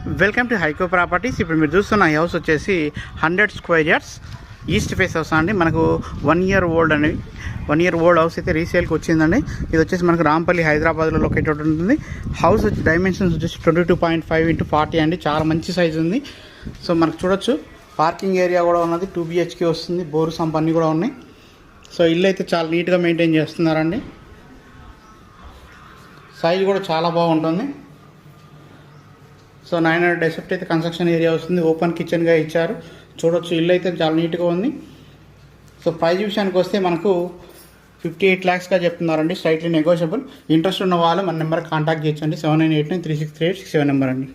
Welcome to హైకో properties. ఇప్పుడు మీరు చూస్తున్న ఈ హౌస్ వచ్చేసి 100 square yards east face house అండి. మనకు 1 year ఓల్డ్ అండి. 1 year ఓల్డ్ హౌస్ అయితే రీసేల్కి వచ్చిందండి. ఇది వచ్చేసి మనకు రాంపల్లి హైదరాబాద్లో లొకేటెడ్ ఉంటుంది. హౌస్ వచ్చి డైమెన్షన్స్ వచ్చేసి 22.5 x 40 అండి. చాలా మంచి సైజు ఉంది. సో మనకు చూడొచ్చు పార్కింగ్ ఏరియా కూడా ఉన్నది. 2 BHK వస్తుంది. బోరు సంప్ అన్నీ కూడా ఉన్నాయి. సో ఇల్లు అయితే చాలా నీట్గా మెయింటైన్ చేస్తున్నారండి. సైజ్ కూడా చాలా బాగుంటుంది. సో 900 ఎసెప్ట్ అయితే కన్స్ట్రక్షన్ ఏరియా వస్తుంది. ఓపెన్ కిచెన్గా ఇచ్చారు. చూడొచ్చు ఇల్లు అయితే చాలా నీట్గా ఉంది. సో ప్రైస్ విషయానికి వస్తే మనకు 58 lakhsగా చెప్తున్నారండి. Slightly negotiable. ఇంట్రెస్ట్ ఉన్న వాళ్ళు మన నెంబర్ కాంటాక్ట్ చేయొచ్చండి. 7989363867 నెంబర్ అండి.